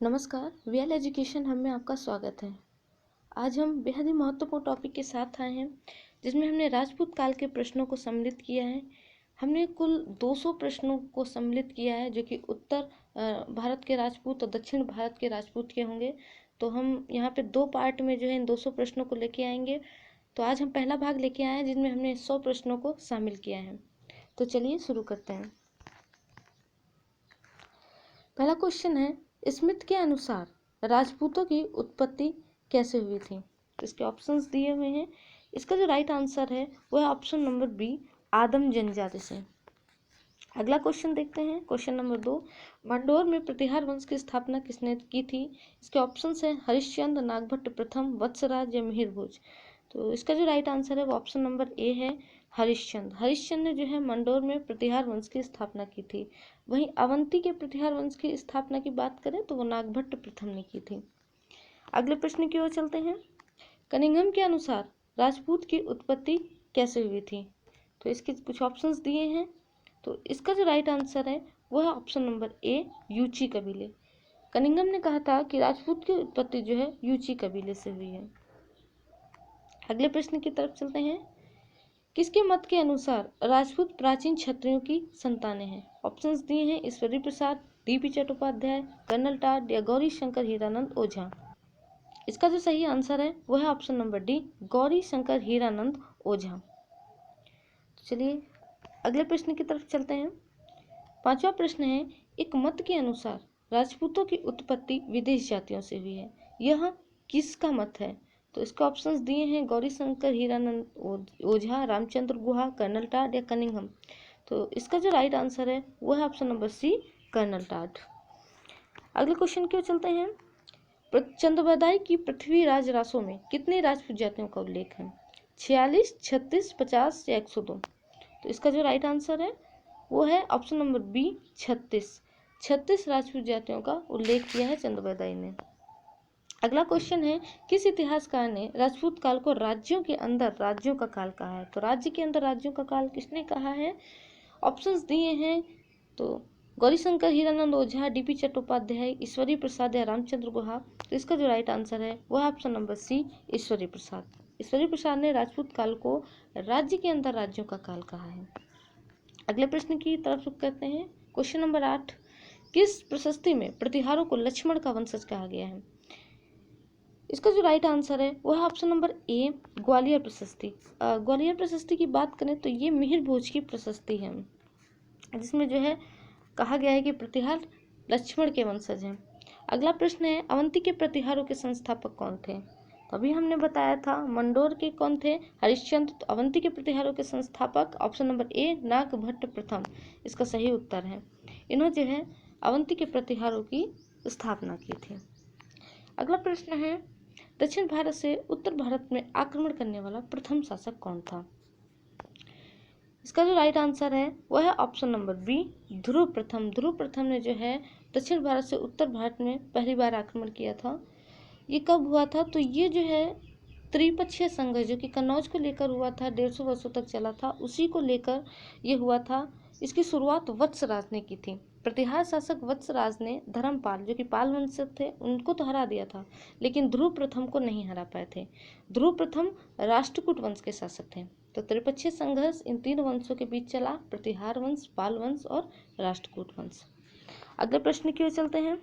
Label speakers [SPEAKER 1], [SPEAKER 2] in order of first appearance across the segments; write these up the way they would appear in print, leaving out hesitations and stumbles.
[SPEAKER 1] नमस्कार, V L education hub में आपका स्वागत है। आज हम बेहद ही महत्वपूर्ण टॉपिक के साथ आए हैं, जिसमें हमने राजपूत काल के प्रश्नों को सम्मिलित किया है। हमने कुल 200 प्रश्नों को सम्मिलित किया है, जो कि उत्तर भारत के राजपूत और दक्षिण भारत के राजपूत के होंगे। तो हम यहाँ पे 2 पार्ट में जो है इन 200 प्रश्नों को लेके आएंगे। तो आज हम पहला भाग लेके आए हैं, जिसमें हमने 100 प्रश्नों को शामिल किया है। तो चलिए शुरू करते हैं। पहला क्वेश्चन है, स्मिथ के अनुसार राजपूतों की उत्पत्ति कैसे हुई थी? तो इसके ऑप्शंस दिए हुए हैं। इसका जो राइट आंसर है वो है ऑप्शन नंबर बी, आदम जनजाति से। अगला क्वेश्चन देखते हैं, क्वेश्चन नंबर 2, मंडोर में प्रतिहार वंश की स्थापना किसने की थी? इसके ऑप्शंस हैं हरिश्चंद्र, नागभट्ट प्रथम, वत्सराज या मिहिर भोज। तो इसका जो राइट आंसर है वो ऑप्शन नंबर ए है, हरिश्चंद्र। हरिश्चंद्र ने जो है मंडोर में प्रतिहार वंश की स्थापना की थी। वहीं अवंती के प्रतिहार वंश की स्थापना की बात करें तो वो नागभट्ट प्रथम ने की थी। अगले प्रश्न की ओर चलते हैं। कनिंघम के अनुसार राजपूत की उत्पत्ति कैसे हुई थी? तो इसके कुछ ऑप्शंस दिए हैं। तो इसका जो राइट आंसर है वो है ऑप्शन नंबर ए, यूची कबीले। कनिंघम ने कहा था कि राजपूत की उत्पत्ति जो है यूची कबीले से हुई है। अगले प्रश्न की तरफ चलते हैं। किसके मत के अनुसार राजपूत प्राचीन क्षत्रियों की संतानें हैं? ऑप्शंस दिए हैं Ishwari Prasad, DP Chattopadhyay, colonel Tod या गौरी शंकर हीरानंद ओझा। इसका जो सही आंसर है वो है option number D, Gauri Shankar Hiranand Ojha. तो चलिए अगले प्रश्न की तरफ चलते हैं। पांचवा प्रश्न है, एक मत के अनुसार राजपूतों की उत्पत्ति विदेश जातियों से हुई है। यह किसका मत है? तो इसके ऑप्शंस दिए हैं गौरी शंकर हीरानंद ओझा, रामचंद्र गुहा, कर्नल टाड या कनिंघम। तो इसका जो राइट आंसर है वो है option number C, colonel Tod. अगले क्वेश्चन की ओर चलते हैं। चंदोबदाई की पृथ्वी राज रासों में कितनी राजपूत जातियों का उल्लेख है? 46, 36, 50 या 102। तो इसका जो राइट आंसर है वो है ऑप्शन नंबर बी, 36। 36 राजपूत जातियों का उल्लेख किया है चंदोबदाई ने। अगला क्वेश्चन है, किस इतिहासकार ने राजपूत काल को राज्यों के अंदर राज्यों का काल कहा है? तो राज्य के अंदर राज्यों का काल किसने कहा है? ऑप्शंस दिए हैं तो गौरीशंकर हीरानंद ओझा, डीपी चट्टोपाध्याय, ईश्वरी प्रसाद या रामचंद्र गुहा। तो इसका जो राइट आंसर है वो है ऑप्शन नंबर सी, ईश्वरी प्रसाद। ईश्वरी प्रसाद ने राजपूत काल को राज्य के अंदर राज्यों का काल कहा है। अगले प्रश्न की तरफ रुख करते हैं। क्वेश्चन नंबर 8, किस प्रशस्ति में प्रतिहारों को लक्ष्मण का वंशज कहा गया है? इसका जो राइट आंसर है वो है ऑप्शन नंबर ए, ग्वालियर प्रशस्ति। ग्वालियर प्रशस्ति की बात करें तो ये मिहिर भोज की प्रशस्ति है, जिसमें जो है कहा गया है कि प्रतिहार लक्ष्मण के वंशज हैं। अगला प्रश्न है, अवंती के प्रतिहारों के संस्थापक कौन थे? तो अभी हमने बताया था मंडोर के कौन थे, हरिश्चंद्र। तो अवंती के प्रतिहारों के संस्थापक ऑप्शन नंबर ए, नागभट्ट प्रथम इसका सही उत्तर है। इन्होंने जो है अवंती के प्रतिहारों की स्थापना की थी। अगला प्रश्न है, दक्षिण भारत से उत्तर भारत में आक्रमण करने वाला प्रथम शासक कौन था? इसका जो राइट आंसर है वो है ऑप्शन नंबर बी, ध्रुव प्रथम। ध्रुव प्रथम ने जो है दक्षिण भारत से उत्तर भारत में पहली बार आक्रमण किया था। ये कब हुआ था? तो ये जो है त्रिपक्षीय संघर्ष जो कि कन्नौज को लेकर हुआ था, 150 वर्षों तक चला था, उसी को लेकर ये हुआ था। इसकी शुरुआत वत्सराज ने की थी। प्रतिहार शासक वत्सराज ने धर्मपाल जो कि पाल वंश थे उनको तो हरा दिया था, लेकिन ध्रुव प्रथम को नहीं हरा पाए थे। ध्रुव प्रथम राष्ट्रकूट वंश के शासक थे। तो त्रिपक्षीय संघर्ष इन 3 वंशों के बीच चला, प्रतिहार वंश, पाल वंश और राष्ट्रकूट वंश। अगले प्रश्न की ओर चलते हैं।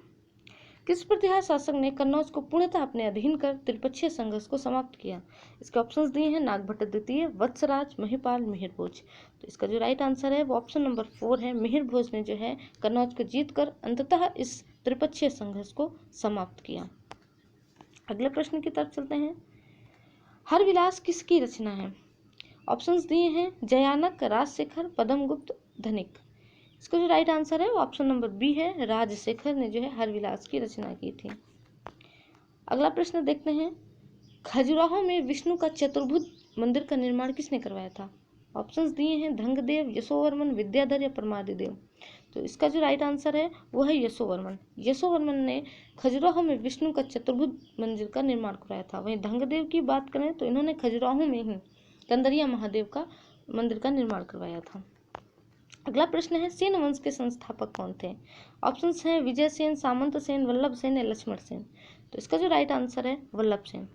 [SPEAKER 1] किस प्रतिहार शासक ने कन्नौज को पूर्णतः अपने अधीन कर त्रिपक्षीय संघर्ष को समाप्त किया? इसके ऑप्शंस दिए हैं नागभट्ट द्वितीय, वत्सराज, महिपाल, मिहिर भोज। तो इसका जो राइट आंसर है वो ऑप्शन नंबर 4 है, मिहिर भोज ने जो है कन्नौज को जीतकर अंततः इस त्रिपक्षीय संघर्ष को समाप्त किया। अगले प्रश्न की तरफ चलते हैं। हरविलास किसकी रचना है? ऑप्शंस दिए हैं जयानक, राजशेखर, पद्मगुप्त, धनिक। इसका जो राइट आंसर है वो ऑप्शन नंबर बी है, राजशेखर ने जो है हरविलास की रचना की थी। अगला प्रश्न देखते हैं। खजुराहो में विष्णु का चतुर्भुज मंदिर का निर्माण किसने करवाया था? ऑप्शंस दिए हैं धंगदेव, यशोवर्मन, विद्याधर या परमादिदेव। तो इसका जो राइट आंसर है वो है यशोवर्मन। यशोवर्मन ने खजुराहो में विष्णु का चतुर्भुज मंदिर का निर्माण करवाया था। वहीं धंगदेव की बात करें तो इन्होंने खजुराहो में ही कंदरिया महादेव का मंदिर का निर्माण करवाया था। अगला प्रश्न है सेन वंश के संस्थापक कौन थे? ऑप्शंस हैं विजय सेन, सामंत सेन, वल्लभ सेन या लक्ष्मण सेन। तो इसका जो राइट आंसर है वल्लभ सेन।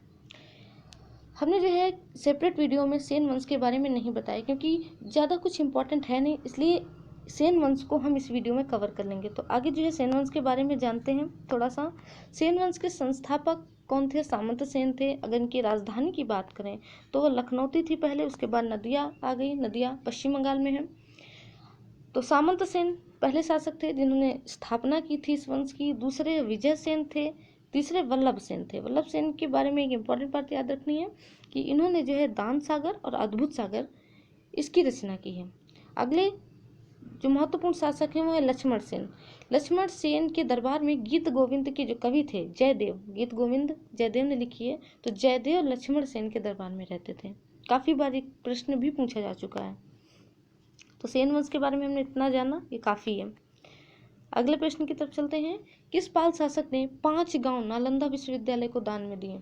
[SPEAKER 1] हमने जो है सेपरेट वीडियो में सेन वंश के बारे में नहीं बताया क्योंकि ज़्यादा कुछ इंपॉर्टेंट है नहीं, इसलिए सेन वंश को हम इस वीडियो में कवर कर लेंगे। तो आगे जो है सेन वंश के बारे में जानते हैं थोड़ा सा। सेन वंश के संस्थापक कौन थे? सामंत सेन थे। अगर इनकी राजधानी की बात करें तो वह लखनऊ थी पहले, उसके बाद नदिया आ गई, नदिया पश्चिम बंगाल में है। तो सामंत सेन पहले शासक थे जिन्होंने स्थापना की थी इस वंश की। दूसरे विजय सेन थे। तीसरे वल्लभ सेन थे। वल्लभ सेन के बारे में एक इम्पॉर्टेंट बात याद रखनी है कि इन्होंने जो है दान सागर और अद्भुत सागर इसकी रचना की है। अगले जो महत्वपूर्ण शासक हैं वो है लक्ष्मण सेन। लक्ष्मण सेन के दरबार में गीत गोविंद के जो कवि थे जयदेव, गीत गोविंद जयदेव ने लिखी है। तो जयदेव लक्ष्मण सेन के दरबार में रहते थे। काफ़ी बार एक प्रश्न भी पूछा जा चुका है। तो सेन वंश के बारे में हमने इतना जाना, ये काफ़ी है। अगले प्रश्न की तरफ चलते हैं। किस पाल शासक ने 5 गांव नालंदा विश्वविद्यालय को दान में दिए?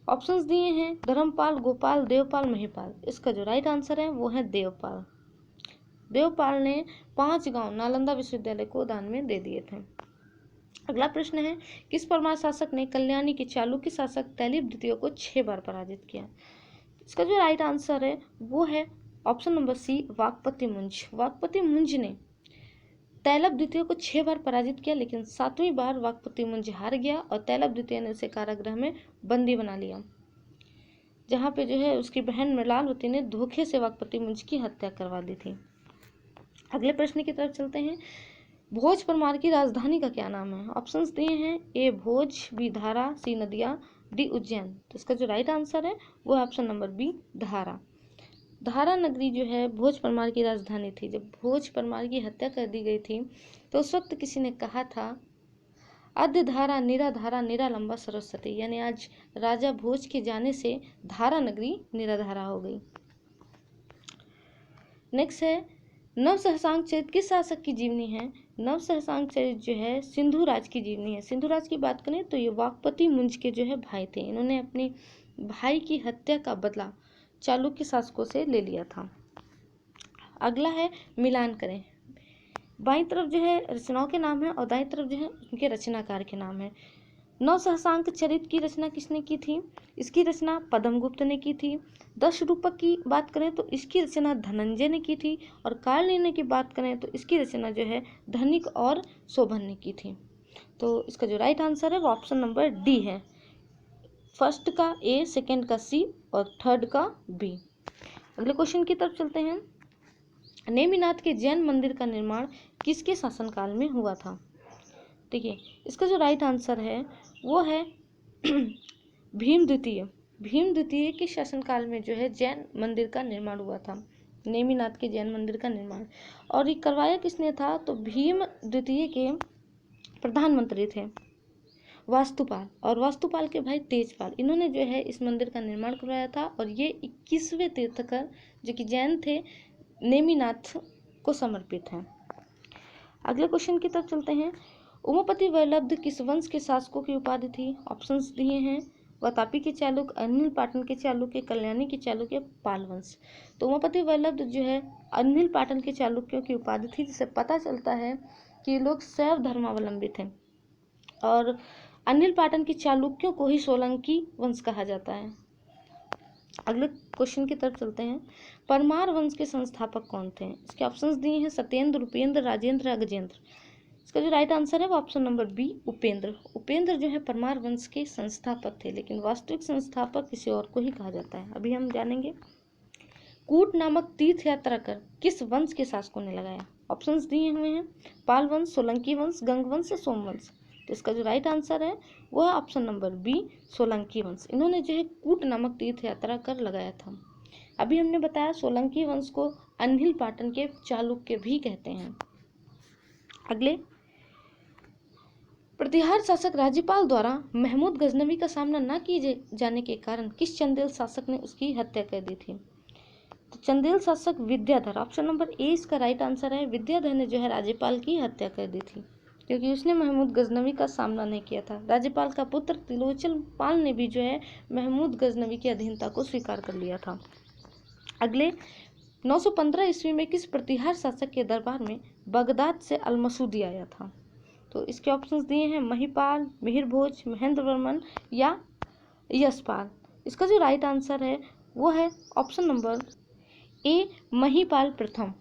[SPEAKER 1] ऑप्शंस दिए हैं धर्मपाल, गोपाल, देवपाल, महिपाल। इसका जो राइट आंसर है वो है देवपाल। देवपाल ने 5 गांव नालंदा विश्वविद्यालय को दान में दे दिए थे। अगला प्रश्न है किस परमार शासक ने कल्याणी के चालुक्य शासक तैलीप द्वितीय को 6 बार पराजित किया? इसका जो राइट आंसर है वो है ऑप्शन नंबर सी, वाकपति मुंज। वाकपति मुंज ने तैलप द्वितीय को 6 बार पराजित किया, लेकिन 7वीं बार वाकपति मुंज हार गया और तैलप द्वितीय ने उसे कारागृह में बंदी बना लिया, जहाँ पे जो है उसकी बहन मृणालवती ने धोखे से वाकपति मुंज की हत्या करवा दी थी। अगले प्रश्न की तरफ चलते हैं। भोज परमार की राजधानी का क्या नाम है? ऑप्शंस दिए हैं ए भोज, बी धारा, सी नदिया, डी उज्जैन। तो इसका जो राइट आंसर है वो है ऑप्शन नंबर बी, धारा। धारा नगरी जो है भोज परमार की राजधानी थी। जब भोज परमार की हत्या कर दी गई थी तो उस वक्त किसी ने कहा था अद्य धारा निराधारा निरालंबा सरस्वती, यानी आज राजा भोज के जाने से धारा नगरी निराधारा हो गई। नेक्स्ट है नवसहसांक चरित किस शासक की जीवनी है? नवसहसांक चरित जो है सिंधु राज की जीवनी है। सिंधु राज की बात करें तो ये वाकपति मुंज के जो है भाई थे। इन्होंने अपने भाई की हत्या का बदला चालुक्य शासकों से ले लिया था। अगला है मिलान करें। बाईं तरफ जो है रचनाओं के नाम है और दाईं तरफ जो है उनके रचनाकार के नाम है। नवसहसांक चरित की रचना किसने की थी? इसकी रचना पद्मगुप्त ने की थी। 10 रूपक की बात करें तो इसकी रचना धनंजय ने की थी। और काल निर्णय की बात करें तो इसकी रचना जो है धनिक और शोभन ने की थी। तो इसका जो राइट आंसर है वो ऑप्शन नंबर डी है। फर्स्ट का ए, सेकेंड का सी और थर्ड का बी। अगले क्वेश्चन की तरफ चलते हैं। नेमिनाथ के जैन मंदिर का निर्माण किसके शासनकाल में हुआ था? देखिए इसका जो राइट आंसर है वो है भीम द्वितीय। भीम द्वितीय के शासनकाल में जो है जैन मंदिर का निर्माण हुआ था, नेमिनाथ के जैन मंदिर का निर्माण। और ये करवाया किसने था? तो भीम द्वितीय के प्रधानमंत्री थे वास्तुपाल, और वास्तुपाल के भाई तेजपाल। इन्होंने जो है इस मंदिर का निर्माण करवाया था। और ये 21वें तीर्थंकर जो कि जैन थे नेमिनाथ को समर्पित हैं। अगले क्वेश्चन की तरफ चलते हैं। उमापति वल्लभ किस वंश के शासकों की उपाधि थी? ऑप्शंस दिए हैं वातापी के चालुक्य, अनिल पाटन के चालुक्य, कल्याणी के चालुक्य, पाल वंश। तो उमापति वल्लभ जो है अनिल पाटन के चालुक्यों की उपाधि थी, जिससे पता चलता है कि लोग शैव धर्मावलंबी थे। और अनिल पाटन के चालुक्यों को ही सोलंकी वंश कहा जाता है। अगले क्वेश्चन की तरफ चलते हैं। परमार वंश के संस्थापक कौन थे? इसके ऑप्शंस दिए हैं सत्येंद्र, उपेंद्र, राजेंद्र या गजेंद्र। इसका जो राइट आंसर है वो option number B, Upendra. Upendra जो है परमार वंश के संस्थापक थे, लेकिन वास्तविक संस्थापक किसी और को ही कहा जाता है, अभी हम जानेंगे। कूट नामक तीर्थ यात्रा कर किस वंश के शासकों ने लगाया? ऑप्शंस दिए हुए हैं पाल वंश, सोलंकी वंश, गंग वंश या सोम वंश। तो इसका जो राइट आंसर है वो है ऑप्शन नंबर बी, सोलंकी वंश। इन्होंने जो है कूट नामक तीर्थ यात्रा कर लगाया था। अभी हमने बताया सोलंकी वंश को अनिल पाटन के चालुक्य भी कहते हैं। अगले प्रतिहार शासक राज्यपाल द्वारा महमूद गजनवी का सामना न किए जाने के कारण किस चंदेल शासक ने उसकी हत्या कर दी थी? तो चंदेल शासक विद्याधर, ऑप्शन नंबर ए इसका राइट आंसर है। विद्याधर ने जो है राज्यपाल की हत्या कर दी थी क्योंकि उसने महमूद गजनवी का सामना नहीं किया था। राज्यपाल का पुत्र त्रिलोचन पाल ने भी जो है महमूद गजनवी की अधीनता को स्वीकार कर लिया था। अगले 915 ईस्वी में किस प्रतिहार शासक के दरबार में बगदाद से अलमसूदी आया था? तो इसके ऑप्शंस दिए हैं महिपाल, मिहिर भोज, महेंद्र वर्मन या यशपाल। इसका जो राइट आंसर है वो है ऑप्शन नंबर ए, महिपाल प्रथम।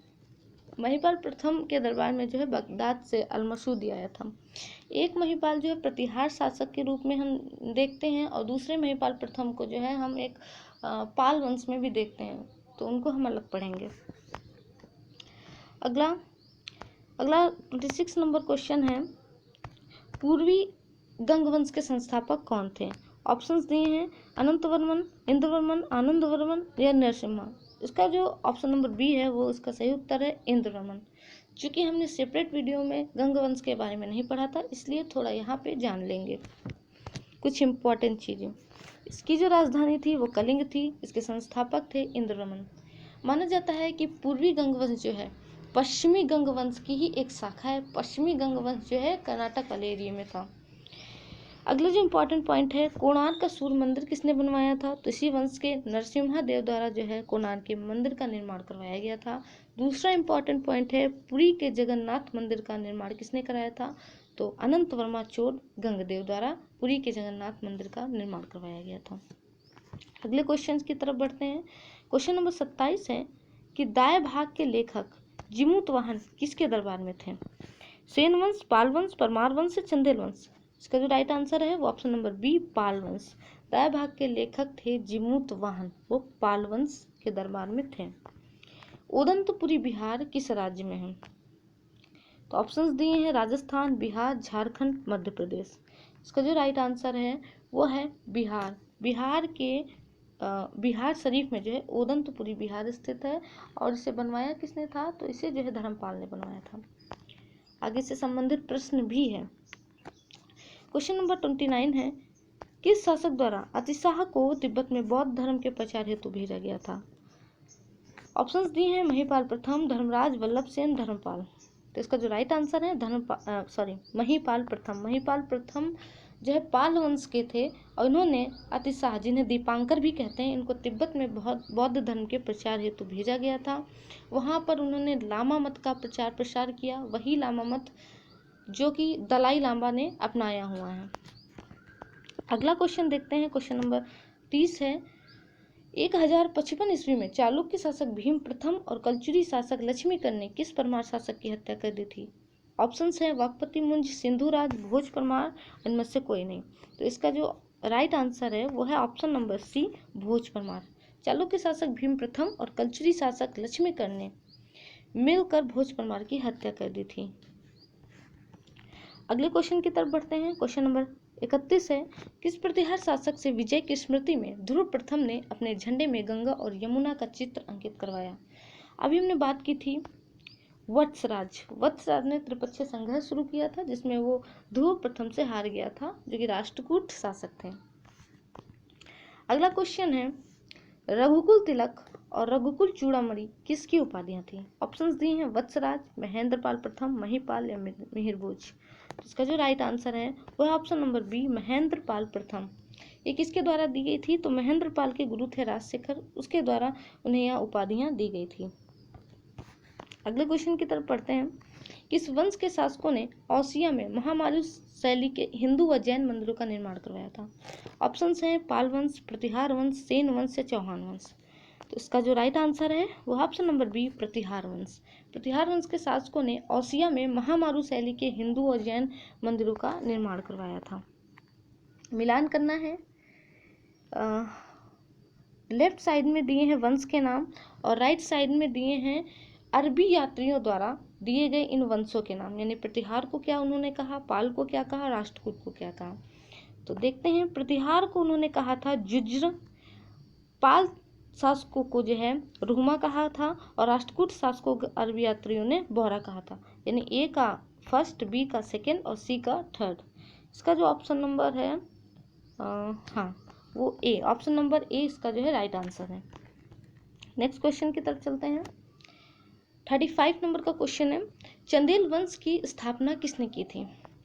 [SPEAKER 1] महिपाल प्रथम के दरबार में जो है बगदाद से अलमसूदी आया था। एक महिपाल जो है प्रतिहार शासक के रूप में हम देखते हैं और दूसरे महिपाल प्रथम को जो है हम एक पाल वंश में भी देखते हैं, तो उनको हम अलग पढ़ेंगे। अगला 26 नंबर क्वेश्चन है, पूर्वी गंग वंश के संस्थापक कौन थे? ऑप्शंस दिए हैं अनंत वर्मन, इंद्र वर्मन, आनंद वर्मन या नरसिम्हा। इसका जो ऑप्शन नंबर बी है वो इसका सही उत्तर है इंद्र वर्मन। चूंकि हमने सेपरेट वीडियो में गंग वंश के बारे में नहीं पढ़ा था, इसलिए थोड़ा यहाँ पे जान लेंगे कुछ इम्पोर्टेंट चीज़ें। इसकी जो राजधानी थी वो कलिंग थी। इसके संस्थापक थे इंद्र वर्मन। माना जाता है कि पूर्वी गंग वंश जो है पश्चिमी गंग वंश की ही एक शाखा है। पश्चिमी गंग वंश जो है कर्नाटक वाले एरिया में था। अगला जो इम्पोर्टेंट पॉइंट है, कोणार्क का सूर्य मंदिर किसने बनवाया था? तो इसी वंश के नरसिम्हा देव द्वारा जो है कोणार्क के मंदिर का निर्माण करवाया गया था। दूसरा इम्पोर्टेंट पॉइंट है, पुरी के जगन्नाथ मंदिर का निर्माण किसने कराया था? तो अनंत वर्मा चोर गंगदेव द्वारा पुरी के जगन्नाथ मंदिर का निर्माण करवाया गया था। अगले क्वेश्चन की तरफ बढ़ते हैं। क्वेश्चन नंबर 27 है कि दाय भाग के लेखक जिमूतवाहन किसके दरबार में थे? सेन वंश, पाल वंश, परमार वंश या चंदेल वंश। इसका जो राइट आंसर है वो ऑप्शन नंबर बी, पाल वंश। दाय भाग के लेखक थे जिमूतवाहन, वो पाल वंश के दरबार में थे। उदंतपुरी बिहार किस राज्य में है? तो ऑप्शंस दिए हैं राजस्थान, बिहार, झारखंड, मध्य प्रदेश। इसका जो राइट आंसर है वो है बिहार। बिहार के बिहार शरीफ में जो है उदंतपुरी बिहार स्थित है और इसे बनवाया किसने था? तो इसे जो है धर्मपाल ने बनवाया था। आगे से संबंधित प्रश्न भी है। क्वेश्चन नंबर 29 है, किस शासक द्वारा अतिशाह को तिब्बत में बौद्ध धर्म के प्रचार हेतु भेजा गया था? ऑप्शंस दिए हैं महिपाल प्रथम, धर्मराज वल्लभ सेन, धर्मपाल। तो इसका जो राइट आंसर है महिपाल प्रथम। महिपाल प्रथम जो है पाल वंश के थे और इन्होंने अतिशाह, जिन्हें दीपांकर भी कहते हैं, इनको तिब्बत में बहुत बौद्ध धर्म के प्रचार हेतु भेजा गया था। वहाँ पर उन्होंने लामा मत का प्रचार प्रसार किया, वही लामा मत जो कि दलाई लामा ने अपनाया हुआ है। अगला क्वेश्चन देखते हैं। क्वेश्चन नंबर 30 है, 1055 ईस्वी में चालुक्य शासक भीम प्रथम और कलचुरी शासक लक्ष्मीकर ने किस परमार शासक की हत्या कर दी थी? ऑप्शंस है वाकपति मुंज, सिंधुराज, भोज परमार, इनमें से कोई नहीं। तो इसका जो राइट आंसर है वो है ऑप्शन नंबर सी, भोज परमार। चालुक्य शासक भीम प्रथम और कलचुरी शासक लक्ष्मीकर ने मिलकर भोज परमार की हत्या कर दी थी। अगले क्वेश्चन की तरफ बढ़ते हैं। क्वेश्चन नंबर 31 है, किस प्रतिहार शासक से विजय की स्मृति में ध्रुव प्रथम ने अपने झंडे में गंगा और यमुना का चित्र अंकित करवाया? अभी हमने बात की थी वत्सराज। वत्सराज ने त्रिपक्षीय संघर्ष शुरू किया था जिसमें वो ध्रुव प्रथम से हार गया था, जो कि राष्ट्रकूट शासक थे। अगला क्वेश्चन है, रघुकुल तिलक और रघुकुल चूड़ामणि किसकी उपाधियां थी? ऑप्शंस दिए हैं वत्सराज, महेंद्रपाल प्रथम, महिपाल या मिहिर भोज। इसका जो राइट आंसर है वो है ऑप्शन नंबर बी, महेंद्रपाल प्रथम। ये किसके द्वारा दी गई थी? तो महेंद्रपाल के गुरु थे राजशेखर, उसके द्वारा उन्हें यह उपाधियां दी गई थी। अगले क्वेश्चन की तरफ पढ़ते हैं, किस वंश के शासकों ने औसिया में महामालु शैली के हिंदू व जैन मंदिरों का निर्माण करवाया था? ऑप्शंस हैं पाल वंश, प्रतिहार वंश, सेन वंश या चौहान वंश। तो इसका जो राइट आंसर है वो ऑप्शन नंबर बी, प्रतिहार वंश। प्रतिहार वंश के शासकों ने औसिया में महामारु शैली के हिंदू और जैन मंदिरों का निर्माण करवाया था। मिलान करना है। लेफ्ट साइड में दिए हैं वंश के नाम और राइट साइड में दिए हैं अरबी यात्रियों द्वारा दिए गए इन वंशों के नाम। यानी प्रतिहार को क्या उन्होंने कहा, पाल को क्या कहा, राष्ट्रकूट को क्या कहा। तो देखते हैं, प्रतिहार को उन्होंने कहा था जुज्र, पाल शासकों को जो है रुहमा कहा था और राष्ट्रकूट शासकों को अरबी यात्रियों ने बोहरा कहा था। यानी ए का फर्स्ट, बी का सेकंड और सी का थर्ड। इसका जो ऑप्शन नंबर है वो ए, ऑप्शन नंबर ए इसका जो है राइट आंसर है। नेक्स्ट क्वेश्चन की तरफ चलते हैं। 35 नंबर का क्वेश्चन है, चंदेल वंश की स्थापना किसने की थी?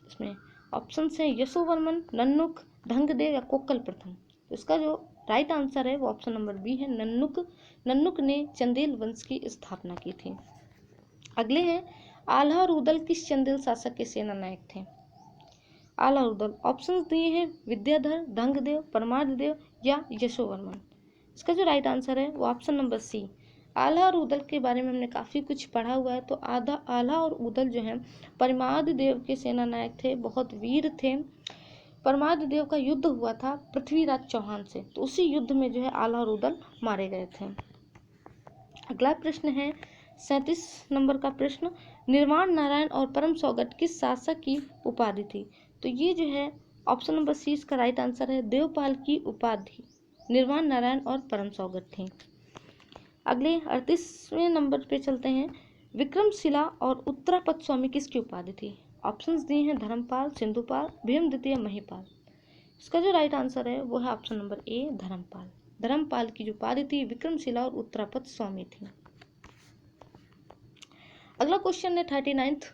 [SPEAKER 1] इसमें ऑप्शन है यशोवर्मन, नन्नुक, ढंगदेव या कोक्कल प्रथम। तो इसका जो राइट आंसर है वो ऑप्शन नंबर बी है, नन्नुक ने चंदेल वंश की स्थापना की थी। अगले हैं आल्हा और उदल किस चंदेल शासक के सेना नायक थे? आल्हा और उदल ऑप्शंस दिए हैं विद्याधर, ढंगदेव, परमारदेव या यशोवर्मन। इसका जो राइट आंसर है वो ऑप्शन नंबर सी। आल्हा और उदल के बारे में हमने काफ़ी कुछ पढ़ा हुआ है, तो आल्हा और उदल जो है परमारदेव के सेना नायक थे, बहुत वीर थे। परमारदेव का युद्ध हुआ था पृथ्वीराज चौहान से, तो उसी युद्ध में जो है आल्हा और उदल मारे गए थे। अगला प्रश्न है 37 नंबर का प्रश्न, निर्वाण नारायण और परम सौगत किस शासक की उपाधि थी? तो ये जो है ऑप्शन नंबर सी इसका राइट आंसर है, देवपाल की उपाधि निर्वाण नारायण और परम सौगत थी। अगले 38वें नंबर पे चलते हैं, विक्रमशिला और उत्तरापद स्वामी किसकी उपाधि थी? ऑप्शंस दिए हैं धर्मपाल, सिंधुपाल, भीम द्वितीय, महिपाल। इसका जो राइट आंसर है वो है option number A, Dharmapal. Dharmapal की जो उपाधि थी विक्रमशिला और उत्तरापद स्वामी थी। अगला क्वेश्चन है 39th,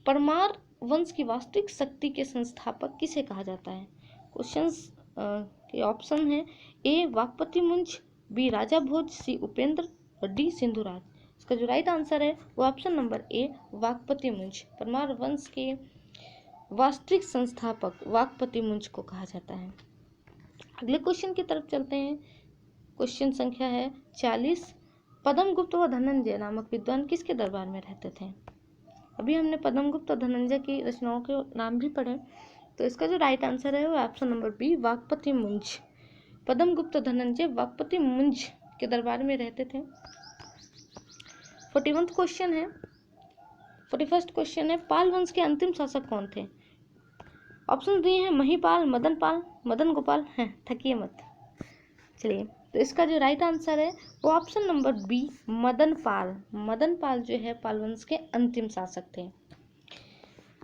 [SPEAKER 1] परमार वंश की वास्तविक शक्ति के संस्थापक किसे कहा जाता है? क्वेश्चंस के ऑप्शन है ए वाकपति मुंज, बी राजा भोज, सी उपेंद्र और डी सिंधुराज। इसका जो राइट आंसर है वो ऑप्शन नंबर ए, वाकपति मुंज। परमार वंश के वास्तविक संस्थापक वाकपति मुंज को कहा जाता है। अगले क्वेश्चन की तरफ चलते हैं। क्वेश्चन संख्या है 40, पद्मगुप्त व धनंजय नामक विद्वान किसके दरबार में रहते थे? अभी हमने पद्मगुप्त और धनंजय की रचनाओं के नाम भी पढ़े, तो इसका जो राइट आंसर है वो ऑप्शन नंबर बी, वाकपति मुंज। पद्मगुप्त और धनंजय वाकपति मुंज के दरबार में रहते थे। 41st क्वेश्चन है, 41st क्वेश्चन है, पाल वंश के अंतिम शासक कौन थे? ऑप्शन दिए हैं महिपाल, मदन पाल, मदन गोपाल हैं, थकिए मत। चलिए, तो इसका जो राइट आंसर है वो ऑप्शन नंबर बी, मदन पाल। मदन पाल जो है पाल वंश के अंतिम शासक थे।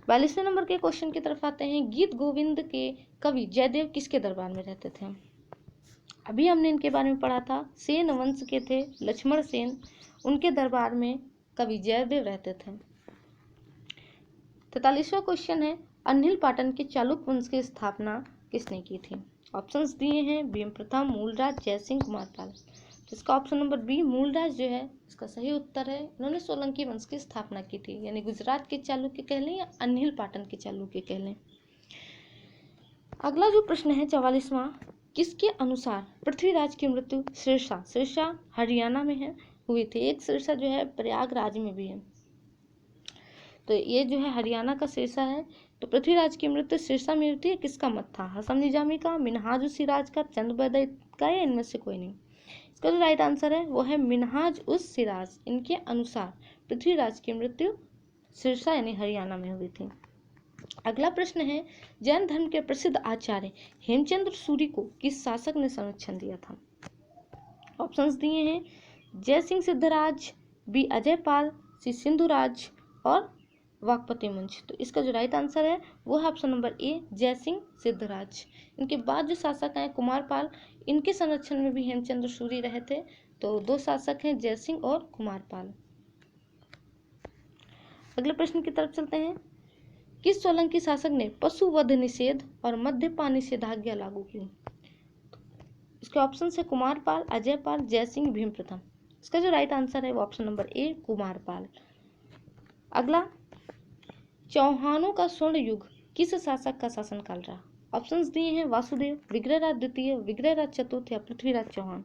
[SPEAKER 1] 42वें नंबर के क्वेश्चन की तरफ आते हैं, गीत गोविंद के कवि जयदेव किसके दरबार में रहते थे? अभी हमने इनके बारे में पढ़ा था, सेन वंश के थे लक्ष्मण सेन, उनके दरबार में कवि जयदेव रहते थे। 43वां क्वेश्चन है, अनिल पाटन के चालुक्य वंश की स्थापना किसने की थी? ऑप्शंस दिए हैं भीम प्रथम, मूलराज, जयसिंह, कुमारपाल। तो इसका ऑप्शन नंबर बी, मूलराज जो है इसका सही उत्तर है। इन्होंने सोलंकी वंश की स्थापना की थी, यानी गुजरात के चालुक्य कह लें या अनिल पाटन के चालुक्य कह लें। अगला जो प्रश्न है 44वां, किसके अनुसार पृथ्वीराज की मृत्यु सिरसा हरियाणा में है हुई थी? एक सिरसा जो है प्रयागराज में भी है, तो ये जो है हरियाणा का सिरसा है। तो पृथ्वीराज की मृत्यु सिरसा में हुई थी, किसका मत था? हसन निजामी का, मिन्हाज उस सिराज का, चंद बदई का, या इनमें से कोई नहीं? इसका जो राइट आंसर है वो है मिन्हाज उस सिराज। इनके अनुसार पृथ्वीराज की मृत्यु सिरसा यानी हरियाणा में हुई थी। अगला प्रश्न है, जैन धर्म के प्रसिद्ध आचार्य हेमचंद्र सूरी को किस शासक ने संरक्षण दिया था? ऑप्शंस दिए हैं जयसिंह सिद्धराज, बी अजय पाल, सी सिंधुराज और वाकपति मुंज। तो इसका जो राइट आंसर है वो है option number A, Jaisingh Siddharaj. इनके बाद जो शासक हैं कुमारपाल, इनके संरक्षण में भी हेमचंद्र सूरी रहे थे। तो दो शासक हैं जयसिंह और कुमारपाल। अगले प्रश्न की तरफ चलते हैं, किस सोलंकी शासक ने पशु वध निषेध और मद्यपान निषेधाज्ञा लागू की? इसके ऑप्शन है कुमारपाल, अजयपाल, जयसिंह, भीम प्रथम। इसका जो राइट आंसर है वो ऑप्शन नंबर ए, कुमारपाल। अगला, चौहानों का स्वर्ण युग किस शासक का शासनकाल रहा? ऑप्शंस दिए हैं वासुदेव, विग्रहराज द्वितीय, विग्रहराज चतुर्थ या पृथ्वीराज चौहान।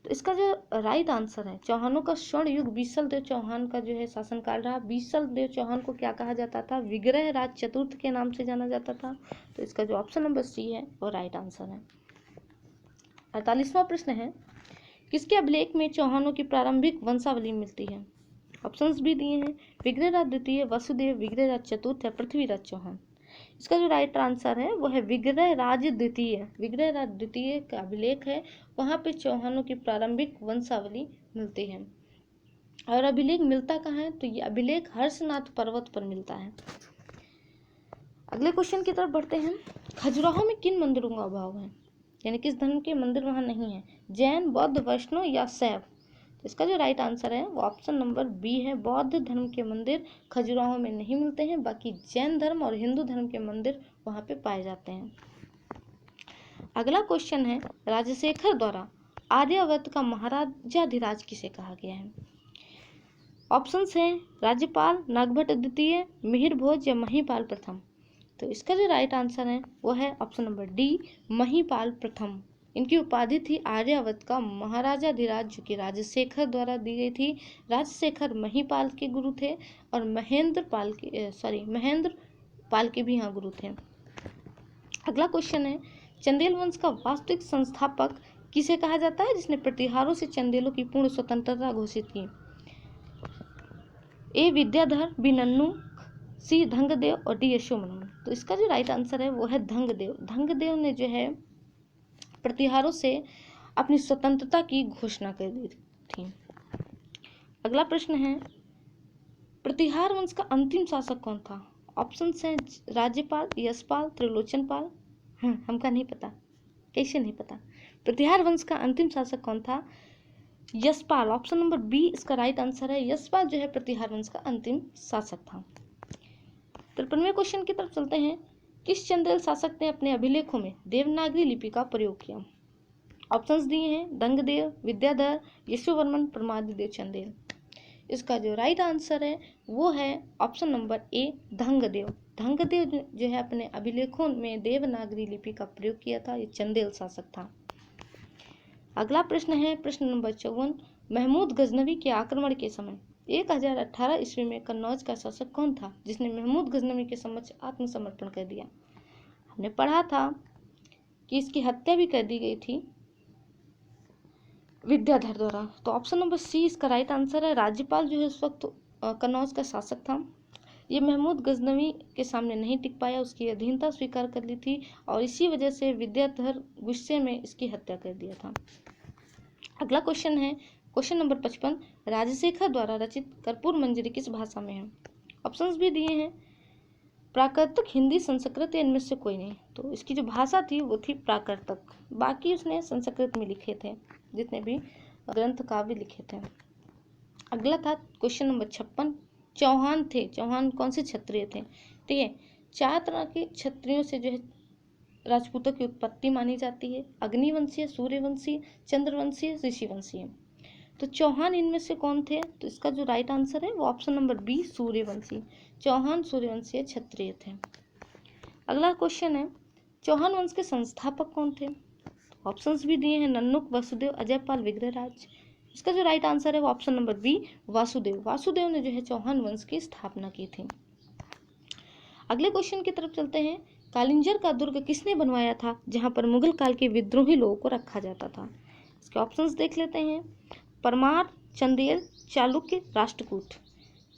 [SPEAKER 1] तो इसका जो राइट आंसर है, चौहानों का स्वर्ण युग बीसल देव चौहान का जो है शासनकाल रहा। बीसल देव चौहान को क्या कहा जाता था? विग्रहराज चतुर्थ के नाम से जाना जाता था। तो इसका जो ऑप्शन नंबर सी है वो राइट आंसर है। 48वां प्रश्न है, किसके अभिलेख में चौहानों की प्रारंभिक वंशावली मिलती है? ऑप्शंस भी दिए हैं विग्रहराज द्वितीय, वसुदेव, विग्रहराज चतुर्थ या पृथ्वीराज चौहान। इसका जो राइट आंसर है वो है विग्रहराज द्वितीय। विग्रहराज द्वितीय का अभिलेख है, वहाँ पे चौहानों की प्रारंभिक वंशावली मिलती है। और अभिलेख मिलता कहाँ है? तो ये अभिलेख हर्षनाथ पर्वत पर मिलता है। अगले क्वेश्चन की तरफ बढ़ते हैं, खजुराहो में किन मंदिरों का अभाव है? यानी किस धर्म के मंदिर वहाँ नहीं है? जैन, बौद्ध, वैष्णव या शैव। तो इसका जो राइट आंसर है वो ऑप्शन नंबर बी है, बौद्ध धर्म के मंदिर खजुराहो में नहीं मिलते हैं, बाकी जैन धर्म और हिंदू धर्म के मंदिर वहाँ पे पाए जाते हैं। अगला क्वेश्चन है, राजशेखर द्वारा आर्यावर्त का महाराजाधिराज किसे कहा गया है? ऑप्शंस हैं राज्यपाल, नागभट्ट द्वितीय, मिहिर भोज या महिपाल प्रथम। तो इसका जो राइट आंसर है वो है ऑप्शन नंबर डी, महिपाल प्रथम। इनकी उपाधि थी आर्यावर्त का महाराजाधिराज, जो कि राजशेखर द्वारा दी गई थी। राजशेखर महिपाल के गुरु थे और महेंद्र पाल के भी यहाँ गुरु थे। अगला क्वेश्चन है, चंदेल वंश का वास्तविक संस्थापक किसे कहा जाता है, जिसने प्रतिहारों से चंदेलों की पूर्ण स्वतंत्रता घोषित की? ए विद्याधर, बी नन्नू, सी धंगदेव और डी यशोमन। तो इसका जो राइट आंसर है वो है धंगदेव। धंगदेव ने जो है प्रतिहारों से अपनी स्वतंत्रता की घोषणा कर दी थी। अगला प्रश्न है, प्रतिहार वंश का अंतिम शासक कौन था? ऑप्शंस हैं राज्यपाल, यशपाल, त्रिलोचनपाल। हमका नहीं पता, कैसे नहीं पता? प्रतिहार वंश का अंतिम शासक कौन था? यशपाल। ऑप्शन नंबर बी इसका राइट आंसर है। यशपाल जो है प्रतिहार वंश का अंतिम शासक था। 53वें क्वेश्चन की तरफ चलते हैं। किस चंदेल शासक ने अपने अभिलेखों में देवनागरी लिपि का प्रयोग किया? ऑप्शंस दिए हैं धंगदेव, विद्याधर, यशोवर्मन, परमादिदेव चंदेल। इसका जो राइट आंसर है वो है ऑप्शन नंबर ए, धंगदेव। धंगदेव जो है अपने अभिलेखों में देवनागरी लिपि का प्रयोग किया था। ये चंदेल शासक था। अगला प्रश्न है प्रश्न नंबर 54। महमूद गजनवी के आक्रमण के समय 1018 ईस्वी में कन्नौज का शासक कौन था, जिसने महमूद गजनवी के समक्ष आत्मसमर्पण कर दिया? हमने पढ़ा था कि इसकी हत्या भी कर दी गई थी विद्याधर द्वारा। तो ऑप्शन नंबर सी इसका राइट आंसर है। राज्यपाल जो है उस वक्त कन्नौज का शासक था। ये महमूद गजनवी के सामने नहीं टिक पाया, उसकी अधीनता स्वीकार कर ली थी और इसी वजह से विद्याधर गुस्से में इसकी हत्या कर दिया था। अगला क्वेश्चन है क्वेश्चन नंबर 55। राजशेखर द्वारा रचित कर्पूर मंजरी किस भाषा में है? ऑप्शंस भी दिए हैं प्राकृतिक, हिंदी, संस्कृत या इनमें से कोई नहीं। तो इसकी जो भाषा थी वो थी प्राकृतिक, बाकी उसने संस्कृत में लिखे थे जितने भी ग्रंथ काव्य लिखे थे। अगला था क्वेश्चन नंबर 56। चौहान थे, चौहान कौन से क्षत्रिय थे? ठीक है, 4 तरह के क्षत्रियों से जो है राजपूतों की उत्पत्ति मानी जाती है। अग्निवंशीय, सूर्यवंशीय, चंद्रवंशीय, ऋषिवंशीय। तो चौहान इनमें से कौन थे? तो इसका जो राइट आंसर है वो option number B, Suryavanshi. Chauhan सूर्यवंशीय क्षत्रिय थे। अगला क्वेश्चन है चौहान वंश के संस्थापक कौन थे? ऑप्शंस भी दिए हैं नन्नुक, वसुदेव, अजयपाल, विग्रहराज। इसका जो राइट आंसर है वो option number B, Vasudev. Vasudev ने जो है चौहान वंश की स्थापना की थी। अगले क्वेश्चन की तरफ चलते हैं। कालिंजर का दुर्ग किसने बनवाया था, जहां पर मुगल काल के विद्रोही लोगों को रखा जाता था? इसके ऑप्शंस देख लेते हैं। परमार, चंदेल, चालुक्य, राष्ट्रकूट।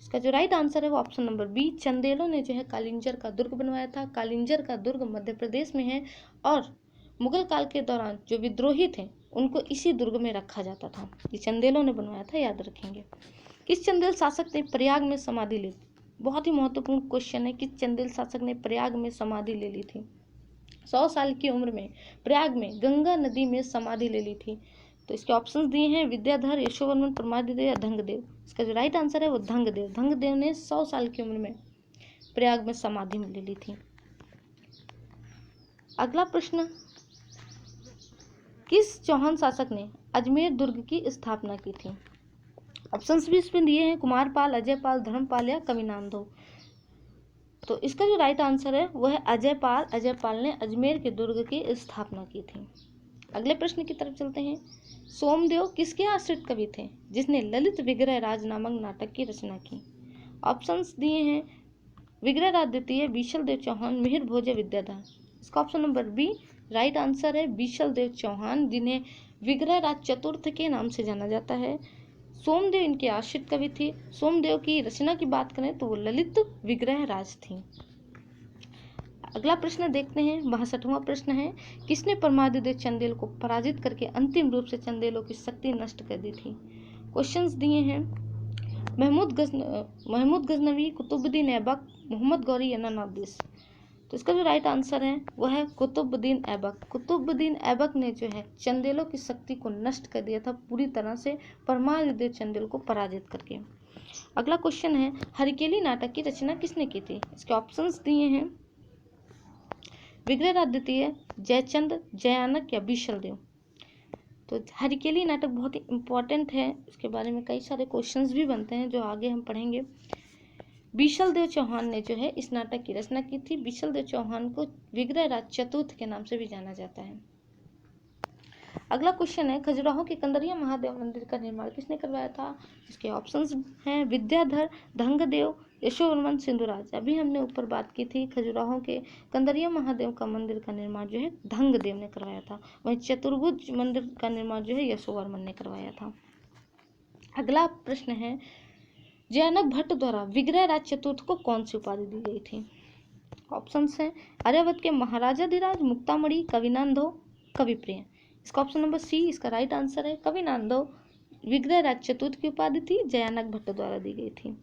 [SPEAKER 1] इसका जो राइट आंसर है वो ऑप्शन नंबर बी, चंदेलों ने जो है कालिंजर का दुर्ग बनवाया था। कालिंजर का दुर्ग मध्य प्रदेश में है और मुगल काल के दौरान जो विद्रोही थे उनको इसी दुर्ग में रखा जाता था। ये चंदेलों ने बनवाया था, याद रखेंगे। किस चंदेल शासक ने प्रयाग में समाधि ली? बहुत ही महत्वपूर्ण क्वेश्चन है। किस चंदेल शासक ने प्रयाग में समाधि ले ली थी? 100 साल की उम्र में प्रयाग में गंगा नदी में समाधि ले ली थी। तो इसके ऑप्शंस दिए हैं विद्याधर, यशोवर्मन, परमादिदेव या धंगदेव। इसका जो राइट आंसर है वो धंगदेव। धंगदेव ने 100 साल की उम्र में प्रयाग में समाधि ले ली थी। अगला प्रश्न, किस चौहान शासक ने अजमेर दुर्ग की स्थापना की थी? ऑप्शंस भी इसमें दिए हैं कुमारपाल, अजयपाल, धर्मपाल या कविनांदो। तो इसका जो राइट आंसर है वो है अजयपाल। अजयपाल ने अजमेर के दुर्ग की स्थापना की थी। अगले प्रश्न की तरफ चलते हैं। सोमदेव किसके आश्रित कवि थे, जिसने ललित विग्रहराज नामक नाटक की रचना की? ऑप्शंस दिए हैं विग्रहराज द्वितीय, बीशल देव चौहान, मिहिर भोज, विद्याधर। इसका option number B right answer है, बीशल देव चौहान, जिन्हें विग्रहराज चतुर्थ के नाम से जाना जाता है। सोमदेव इनके आश्रित कवि थे। सोमदेव की रचना की बात करें तो वो ललित विग्रहराज थी। अगला प्रश्न देखते हैं। 62वां प्रश्न है, किसने परमादिदेव चंदेल को पराजित करके अंतिम रूप से चंदेलों की शक्ति नष्ट कर दी थी? क्वेश्चंस दिए हैं महमूद गजनवी, कुतुबुद्दीन ऐबक, मोहम्मद गौरी या नवाबदिश। तो इसका जो राइट आंसर है वह है कुतुबुद्दीन ऐबक। कुतुबुद्दीन ऐबक ने जो है चंदेलों की शक्ति को नष्ट कर दिया था पूरी तरह से, परमादिदेव चंदेल को पराजित करके। अगला क्वेश्चन है, हरिकेली नाटक की रचना किसने की थी? इसके ऑप्शंस दिए हैं विग्रहराज द्वितीय, जयचंद, जयानक या बीशल देव। तो हरिकेली नाटक बहुत ही इम्पोर्टेंट है, इसके बारे में कई सारे क्वेश्चंस भी बनते हैं जो आगे हम पढ़ेंगे। बीशल देव चौहान ने जो है इस नाटक की रचना की थी। बीशल देव चौहान को विग्रहराज चतुर्थ के नाम से भी जाना जाता है। अगला क्वेश्चन है, खजुराहो के कंदरिया महादेव मंदिर का निर्माण किसने करवाया था? इसके ऑप्शंस हैं विद्याधर, धंगदेव, यशोवर्मन, सिंधुराज। अभी हमने ऊपर बात की थी, खजुराहो के कंदरिया महादेव का मंदिर का निर्माण जो है धंगदेव ने करवाया था। वहीं चतुर्भुज मंदिर का निर्माण जो है यशोवर्मन ने करवाया था। अगला प्रश्न है, जयानक भट्ट द्वारा विग्रहराज चतुर्थ को कौन सी उपाधि दी गई थी? ऑप्शंस हैं आर्यावर्त के महाराजाधिराज, मुक्तामणि, कविनांदो, कविप्रिय। इसका ऑप्शन नंबर सी इसका राइट आंसर है। कविनांदो विग्रहराज चतुर्थ की उपाधि थी, जयानक भट्ट द्वारा दी गई थी।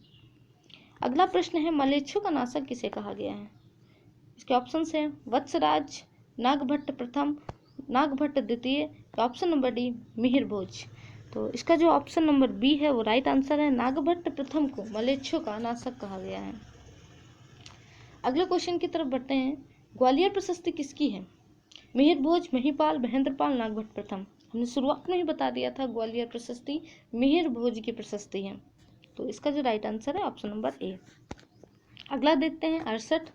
[SPEAKER 1] अगला प्रश्न है, मलेच्छु का नाशक किसे कहा गया है? इसके ऑप्शंस हैं वत्सराज, नागभट्ट प्रथम, नागभट्ट द्वितीय, ऑप्शन नंबर डी मिहिर भोज। तो इसका जो ऑप्शन नंबर बी है वो राइट आंसर है। नागभट्ट प्रथम को मलेच्छु का नाशक कहा गया है। अगले क्वेश्चन की तरफ बढ़ते हैं, ग्वालियर प्रशस्ति किसकी है? मिहिर भोज, महिपाल, महेंद्रपाल, नागभट्ट प्रथम। हमने शुरुआत में ही बता दिया था ग्वालियर प्रशस्ति मिहिर भोज की प्रशस्ति है। तो इसका जो राइट आंसर है ऑप्शन नंबर ए। अगला देखते हैं 68,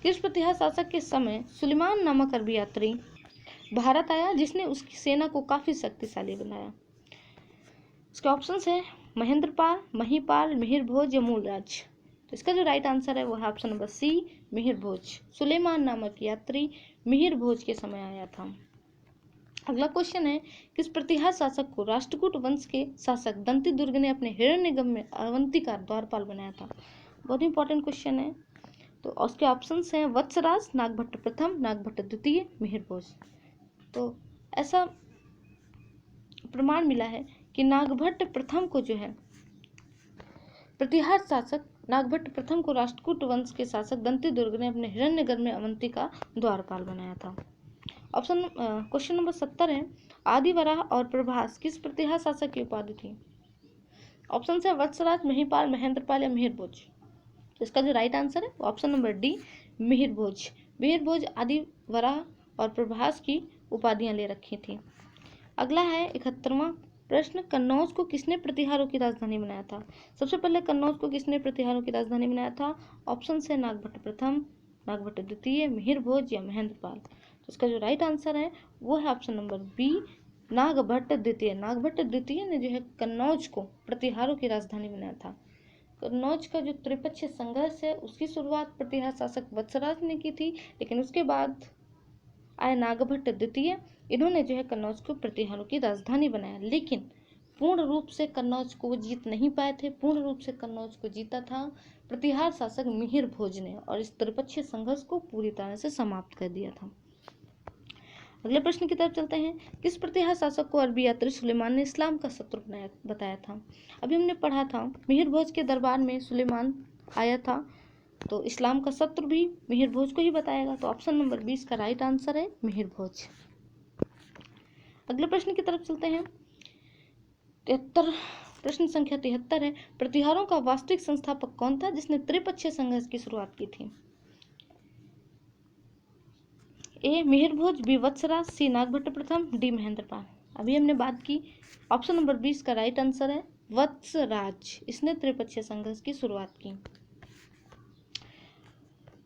[SPEAKER 1] किस प्रतिहा शासक के समय सुलेमान नामक अरबी यात्री भारत आया जिसने उसकी सेना को काफी शक्तिशाली बनाया? इसके ऑप्शंस हैं महेंद्रपाल, महिपाल, मिहिर भोज या मूलराज। तो इसका जो राइट आंसर है वो है ऑप्शन नंबर सी मिहिर भोज। सुलेमान नामक यात्री मिहिर भोज के समय आया था। अगला क्वेश्चन है, किस प्रतिहा शासक को राष्ट्रकूट वंश के शासक दंती दुर्ग ने अपने हिरण्यगम में अवंती का द्वारपाल बनाया था? बहुत इंपॉर्टेंट क्वेश्चन है। तो उसके ऑप्शंस हैं वत्सराज, नागभट्ट प्रथम, नागभट्ट द्वितीय, मिहिर भोज। तो ऐसा प्रमाण मिला है कि नागभट्ट प्रथम को जो है प्रतिहार शासक नागभट्ट प्रथम को राष्ट्रकूट वंश के शासक दंती दुर्ग ने अपने हिरण्यगर में अवंती का द्वारपाल बनाया था। ऑप्शन क्वेश्चन नंबर 70 है, आदिवराह और प्रभास किस प्रतिहार शासक की उपाधि थी? ऑप्शन है वत्सराज, महिपाल, महेंद्रपाल या मिहिर भोज। इसका जो राइट आंसर है ऑप्शन नंबर डी मिहिर भोज। मिहिर भोज आदिवराह और प्रभास की उपाधियां ले रखी थी। अगला है 71वां प्रश्न, कन्नौज को किसने प्रतिहारों की राजधानी बनाया था? सबसे पहले कन्नौज को किसने प्रतिहारों की राजधानी बनाया था? ऑप्शन है नागभट्ट प्रथम, नागभट्ट द्वितीय, मिहिर भोज या महेंद्रपाल। तो इसका जो राइट आंसर है वो है ऑप्शन नंबर बी नागभट्ट द्वितीय। नागभट्ट द्वितीय ने जो है कन्नौज को प्रतिहारों की राजधानी बनाया था। कन्नौज का जो त्रिपक्षीय संघर्ष है उसकी शुरुआत प्रतिहार शासक वत्सराज ने की थी, लेकिन उसके बाद आए नागभट्ट द्वितीय, इन्होंने जो है कन्नौज को प्रतिहारों की राजधानी बनाया। लेकिन पूर्ण रूप से कन्नौज को वो जीत नहीं पाए थे। पूर्ण रूप से कन्नौज को जीता था प्रतिहार शासक मिहिर भोज ने और इस त्रिपक्षीय संघर्ष को पूरी तरह से समाप्त कर दिया था। अगले प्रश्न की तरफ चलते हैं, किस प्रतिहार शासक को अरबी यात्री सुलेमान ने इस्लाम का शत्रु बताया था? अभी हमने पढ़ा था मिहिर भोज के दरबार में सुलेमान आया था, तो इस्लाम का शत्रु भी मिहिर भोज को ही बताएगा। तो ऑप्शन नंबर 20 का राइट आंसर है मिहिर भोज। अगले प्रश्न की तरफ चलते हैं, 73 प्रश्न संख्या 73 है, प्रतिहारों का वास्तविक संस्थापक कौन था जिसने त्रिपक्षीय संघर्ष की शुरुआत की थी? ए मिहिर भोज, बी वत्सराज, सी नागभट्ट प्रथम, डी महेंद्रपाल। अभी हमने बात की, ऑप्शन नंबर 20 का राइट आंसर है वत्सराज, इसने त्रिपक्षीय संघर्ष की शुरुआत की।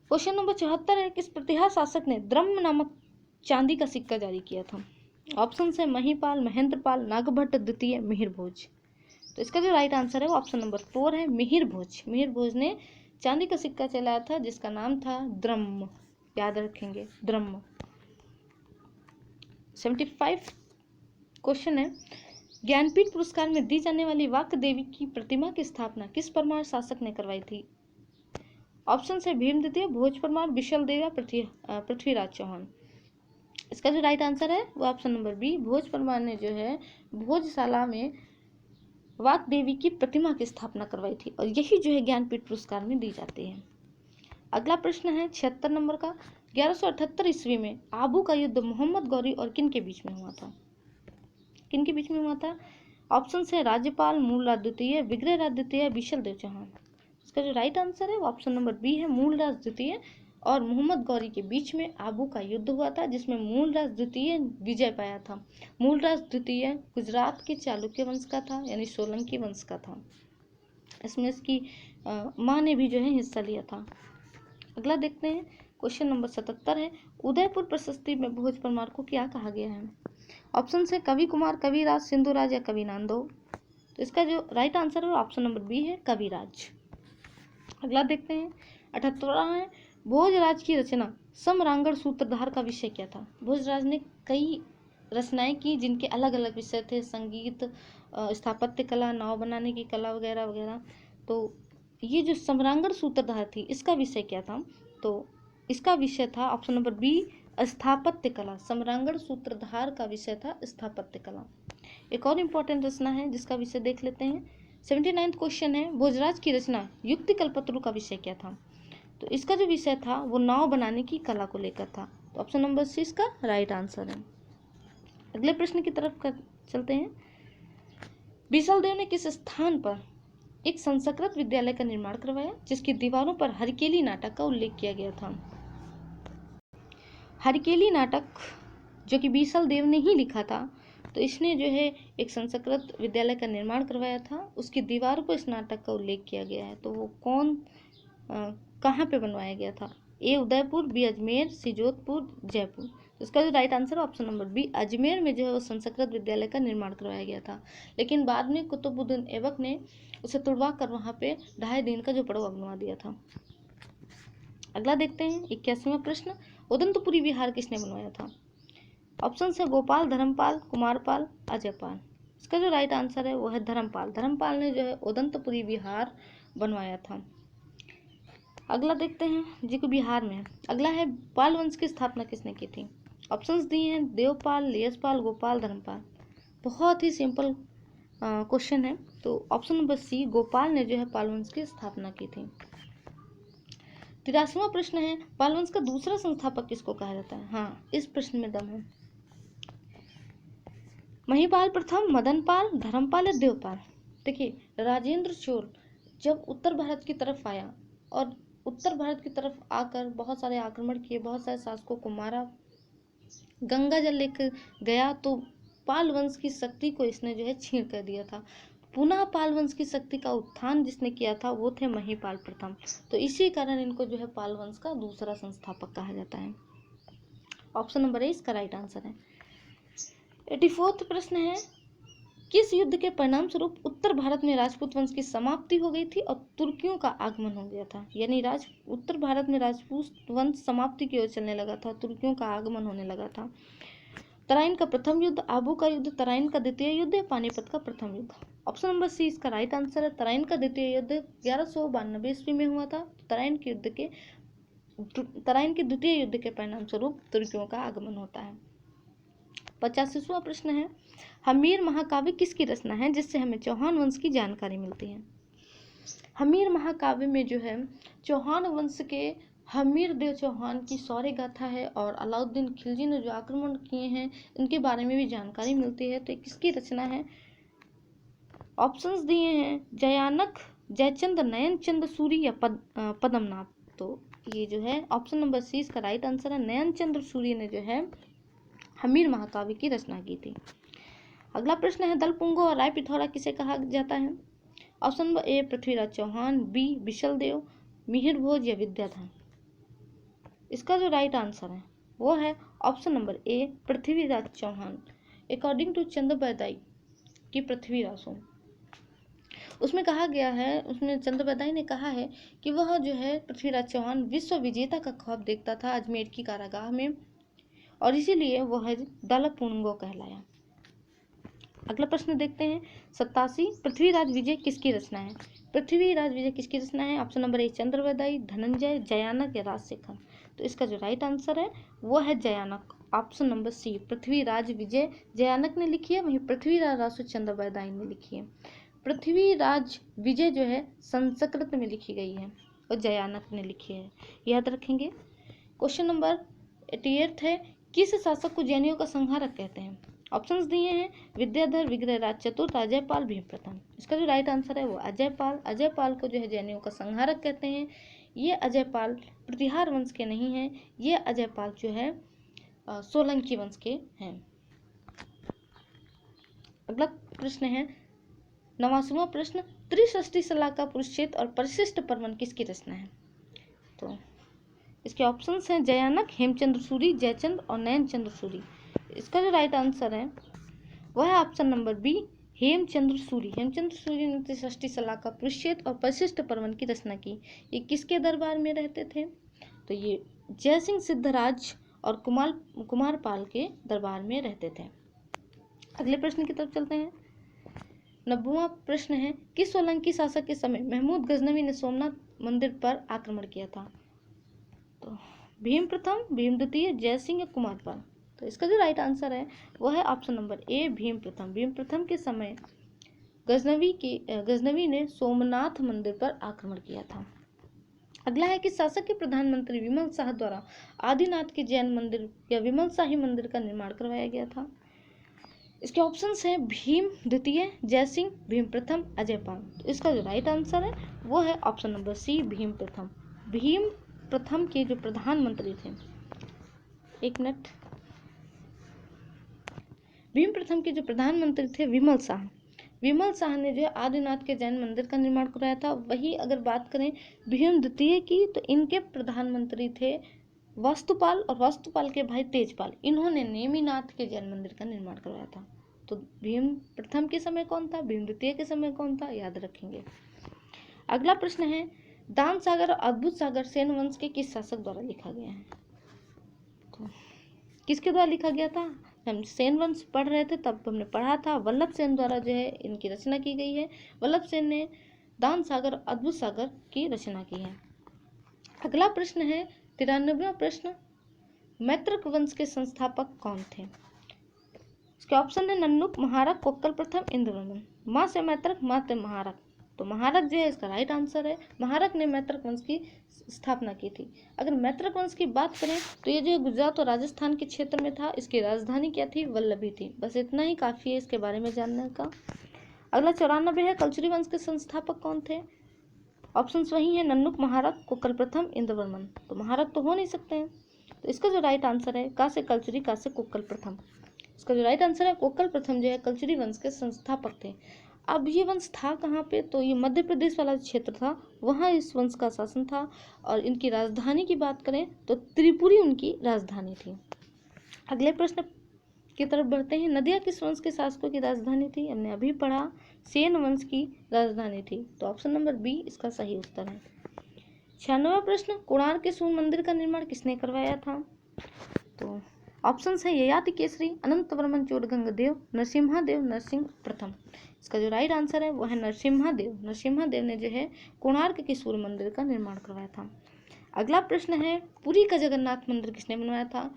[SPEAKER 1] क्वेश्चन नंबर 74 है, किस प्रतिहार शासक ने द्रम्म नामक चांदी का सिक्का जारी किया था? ऑप्शन है महिपाल, महेंद्रपाल, नागभट्ट द्वितीय, मिहिर भोज। तो इसका जो राइट आंसर है वो ऑप्शन नंबर 4 है मिहिर भोज। मिहिर भोज ने चांदी का सिक्का चलाया था जिसका नाम था द्रम्म, याद रखेंगे द्रम्म। 75 क्वेश्चन है, ज्ञानपीठ पुरस्कार में दी जाने वाली वाक देवी की प्रतिमा की स्थापना किस परमार शासक ने करवाई थी? ऑप्शन है भीम द्वितीय, भोज परमार, विशल देव या पृथ्वीराज चौहान। इसका जो राइट आंसर है वो ऑप्शन नंबर बी भोज परमार ने जो है भोजशाला में वाक देवी की प्रतिमा की स्थापना करवाई थी और यही जो है ज्ञानपीठ पुरस्कार में दी जाती है। अगला प्रश्न है 76 नंबर का, 1178 ईस्वी में आबू का युद्ध मोहम्मद गौरी और किन के बीच में हुआ था? किन के बीच में हुआ था? ऑप्शन है राज्यपाल, मूलराज द्वितीय, विग्रहराज द्वितीय, विशल देव चौहान। इसका जो राइट आंसर है वो ऑप्शन नंबर बी है मूलराज द्वितीय और मोहम्मद गौरी के बीच में आबू का युद्ध हुआ था, जिसमें मूलराज द्वितीय विजय पाया था। मूलराज द्वितीय गुजरात के चालुक्य वंश का था, यानी सोलंकी वंश का था। इसमें इसकी माँ ने भी जो है हिस्सा लिया था। अगला देखते हैं, क्वेश्चन नंबर 77 है, उदयपुर प्रशस्ति में भोज परमार को क्या कहा गया है? ऑप्शन है कवि कुमार, कविराज, सिंधुराज या कवि नांदो। तो इसका जो राइट आंसर है ऑप्शन नंबर बी है, कविराज। अगला देखते हैं, 78वां है, भोजराज की रचना समरांगण सूत्रधार का विषय क्या था? भोजराज ने कई रचनाएं की जिनके अलग अलग विषय थे, संगीत, स्थापत्य कला, नाव बनाने की कला वगैरह वगैरह। तो ये जो समरांगण सूत्रधार थी इसका विषय क्या था? तो इसका विषय था ऑप्शन नंबर बी, स्थापत्य कला। समरांगण सूत्रधार का विषय था स्थापत्य कला। एक और इम्पोर्टेंट रचना है जिसका विषय देख लेते हैं। 79वां क्वेश्चन है, भोजराज की रचना युक्ति कल्पतरु का विषय क्या था? तो इसका जो विषय था वो नाव बनाने की कला को लेकर था। तो ऑप्शन नंबर सी इसका राइट आंसर है। अगले प्रश्न की तरफ चलते हैं, बीसलदेव ने किस स्थान पर एक संस्कृत विद्यालय का निर्माण करवाया जिसकी दीवारों पर हरकेली नाटक का उल्लेख किया गया था? हरकेली नाटक जो कि बीसलदेव ने ही लिखा था, तो इसने जो है एक संस्कृत विद्यालय का निर्माण करवाया था, उसकी दीवारों पर इस नाटक का उल्लेख किया गया है। तो वो कहाँ पे बनवाया गया था? ए उदयपुर, बी अजमेर, सी जोधपुर, जयपुर। तो इसका जो राइट आंसर है ऑप्शन नंबर बी, अजमेर में जो है वो संस्कृत विद्यालय का निर्माण करवाया गया था। लेकिन बाद में कुतुबुद्दीन ऐबक ने उसे तुड़वा कर वहाँ पे 2.5 दिन का जो पड़ाव बनवा दिया था। अगला देखते हैं, 81वां प्रश्न, उदंतपुरी विहार किसने बनवाया था? ऑप्शन है गोपाल, धर्मपाल, कुमारपाल, अजयपाल। इसका जो राइट आंसर है वो है धर्मपाल। धर्मपाल ने जो है उदंतपुरी विहार बनवाया था। अगला देखते हैं जो कि बिहार में है। अगला है, पाल वंश की स्थापना किसने की थी? ऑप्शंस दिए हैं देवपाल, यशपाल, गोपाल, धर्मपाल। बहुत ही सिंपल क्वेश्चन है। तो ऑप्शन नंबर सी, गोपाल ने जो है पाल वंश की स्थापना की थी। 83वां प्रश्न है, पाल वंश का दूसरा संस्थापक किसको कहा जाता है? हाँ, इस प्रश्न में दम है। महिपाल प्रथम, मदनपाल, धर्मपाल या देवपाल? देखिए, राजेंद्र चोल जब उत्तर भारत की तरफ आया और उत्तर भारत की तरफ आकर बहुत सारे आक्रमण किए, बहुत सारे शासकों को मारा, गंगा जल लेकर गया, तो पाल वंश की शक्ति को इसने जो है छीन कर दिया था। पुनः पाल वंश की शक्ति का उत्थान जिसने किया था वो थे महिपाल प्रथम। तो इसी कारण इनको जो है पाल वंश का दूसरा संस्थापक कहा जाता है। ऑप्शन नंबर ए इसका राइट आंसर है। 84वां प्रश्न है, किस युद्ध के परिणाम स्वरूप उत्तर भारत में राजपूत वंश की समाप्ति हो गई थी और तुर्कियों का आगमन हो गया था? यानी उत्तर भारत में राजपूत वंश समाप्ति की ओर चलने लगा था, तुर्कियों का आगमन होने लगा था। तराइन का प्रथम युद्ध, आबू का युद्ध, तराइन का द्वितीय युद्ध या पानीपत का प्रथम युद्ध? ऑप्शन नंबर सी इसका राइट आंसर है। तराइन का द्वितीय युद्ध 1192 ईस्वी में हुआ था। तराइन के द्वितीय युद्ध के परिणाम स्वरूप तुर्कियों का आगमन होता है। 85वां प्रश्न है, हमीर महाकाव्य किसकी रचना है जिससे हमें चौहान वंश की जानकारी मिलती है? हमीर महाकाव्य में जो है चौहान वंश के हमीर देव चौहान की शौर्य गाथा है और अलाउद्दीन खिलजी ने जो आक्रमण किए हैं इनके बारे में भी जानकारी मिलती है। तो किसकी रचना है? ऑप्शंस दिए हैं जयानक, जयचंद, नयनचंद सूरी या पद्मनाभ। तो ये जो है ऑप्शन नंबर सी इसका राइट आंसर है। नयनचंद्र सूरी ने जो है हमीर महाकाव्य की रचना की थी। अगला प्रश्न है, दलपुंगो और राय पिथौरा किसे कहा जाता है? Option number A Prithviraj Chauhan, B Bishaldev, Mihir Bhoj या विद्याधर। इसका जो राइट आंसर है वो है option number A Prithviraj Chauhan. According to Chandbardai की पृथ्वीराज हूँ, उसमें कहा गया है, उसमें चंद्रबैदाई ने कहा है कि वह जो है पृथ्वीराज चौहान विश्व विजेता का ख्वाब देखता था अजमेर की कारागाह में, और इसीलिए वह दलपुंगो कहलाया। अगला प्रश्न देखते हैं, 87, पृथ्वीराज विजय किसकी रचना है? पृथ्वीराज विजय किसकी रचना है? ऑप्शन नंबर ए चंद्रबैदाई, धनंजय, जयानक या राजशेखर। तो इसका जो राइट आंसर है वो है जयानक। ऑप्शन नंबर सी, पृथ्वीराज विजय जयानक ने लिखी है, वहीं पृथ्वीराज रासु चंद्रबैदाई ने लिखी है। पृथ्वीराज विजय जो है संस्कृत में लिखी गई है और जयानक ने लिखी है, याद रखेंगे। क्वेश्चन नंबर 88 है, किस शासक को जैनियों का संहारक कहते हैं? ऑप्शंस दिए हैं विद्याधर, विग्रहराज चतुर्थ, अजयपाल, भीम प्रथम। इसका जो राइट आंसर है वो अजयपाल। अजयपाल को जो है जैनियों का संहारक कहते हैं। ये अजयपाल प्रतिहार वंश के नहीं हैं, ये अजयपाल जो है सोलंकी वंश के हैं। अगला प्रश्न है 89वां प्रश्न, त्रिषष्टि शला का पुरुषेत्र और परिशिष्ट पर्वन किसकी रचना है? तो इसके ऑप्शंस हैं जयानक, हेमचंद्र सूरी, जयचंद्र और नयनचंद्र सूरी। इसका जो राइट आंसर है वह है option number B, Hemchandra Suri. Hemchandra Suri ने त्रिषष्टि शला का पुरुषेत्र और परिशिष्ट पर्वन की रचना की। ये किसके दरबार में रहते थे? तो ये जयसिंह सिद्धराज और कुमारपाल के दरबार में रहते थे। अगले प्रश्न की तरफ चलते हैं। 90वां प्रश्न है, किस सोलंकी शासक के समय महमूद गजनवी ने सोमनाथ मंदिर पर आक्रमण किया था? तो भीम प्रथम, भीम द्वितीय, जयसिंह या कुमारपाल? तो इसका जो राइट आंसर है वह है ऑप्शन नंबर ए, भीम प्रथम। भीम प्रथम के समय गजनवी ने सोमनाथ मंदिर पर आक्रमण किया था। अगला है कि शासक के प्रधानमंत्री विमल शाह द्वारा आदिनाथ के जैन मंदिर या विमल शाही मंदिर का निर्माण करवाया गया था। इसके ऑप्शंस हैं भीम द्वितीय, जयसिंह, भीम प्रथम, अजयपाल। तो इसका जो राइट आंसर है वो है ऑप्शन नंबर सी, भीम प्रथम। भीम प्रथम के जो प्रधानमंत्री थे, एक मिनट, भीम प्रथम के जो प्रधानमंत्री थे विमल शाह, विमल शाह ने जो है आदिनाथ के जैन मंदिर का निर्माण कराया था। वही अगर बात करें भीम द्वितीय की, तो इनके प्रधानमंत्री थे वस्तुपाल और वस्तुपाल के भाई तेजपाल। इन्होंने नेमिनाथ के जैन मंदिर का निर्माण करवाया था। तो भीम प्रथम के समय कौन था, भीम द्वितीय के समय कौन था, याद रखेंगे। अगला प्रश्न है, दान सागर और अद्भुत सागर सेन वंश के किस शासक द्वारा लिखा गया है? तो किसके द्वारा लिखा गया था? हम सेन वंश पढ़ रहे थे तब हमने पढ़ा था, वल्लभ सेन द्वारा जो है इनकी रचना की गई है। वल्लभ सेन ने दान सागर और अद्भुत सागर की रचना की है। अगला प्रश्न है 93वां प्रश्न, मैत्रक वंश के संस्थापक कौन थे? इसके ऑप्शन है नन्नुक, महारक, कोक्कल प्रथम, इंद्रवर्मन। माँ से मैत्रक, माँ से महारक। तो महारक जो है इसका राइट आंसर है। महारक ने मैत्रक वंश की स्थापना की थी। अगर मैत्रक वंश की बात करें तो ये जो गुजरात और राजस्थान के क्षेत्र में था, इसकी राजधानी क्या थी? वल्लभी थी। बस इतना ही काफ़ी है इसके बारे में जानने का। अगला 94 है, कलचुरी वंश के संस्थापक कौन थे? ऑप्शंस वही है नन्नुक, महारक, कोक्कल प्रथम, इंद्रवर्मन। तो महारक तो हो नहीं सकते हैं। तो इसका जो राइट आंसर है का से कलचुरी, का से कोक्कल प्रथम। इसका जो राइट आंसर है कोक्कल प्रथम जो है कलचुरी वंश के संस्थापक थे। अब ये वंश था कहाँ पे? तो ये मध्य प्रदेश वाला क्षेत्र था, वहाँ इस वंश का शासन था। और इनकी राजधानी की बात करें तो त्रिपुरी उनकी राजधानी थी। अगले प्रश्न की तरफ बढ़ते हैं। नदिया किस वंश के शासकों की राजधानी थी? हमने अभी पढ़ा, सेन वंश की राजधानी थी। तो ऑप्शन नंबर बी इसका सही उत्तर है। 96वां प्रश्न, कोणार्क के सूर्य मंदिर का निर्माण किसने करवाया था? तो ऑप्शंस है ययाति केसरी, अनंतवर्मन चोड़गंगदेव, नरसिम्हादेव, नरसिंह प्रथम। इसका जो राइट आंसर है वह है नरसिम्हादेव। नरसिम्हादेव ने जो है कोणार्क के सूर्य मंदिर का निर्माण करवाया था। अगला प्रश्न है, पुरी का जगन्नाथ मंदिर किसने बनवाया था?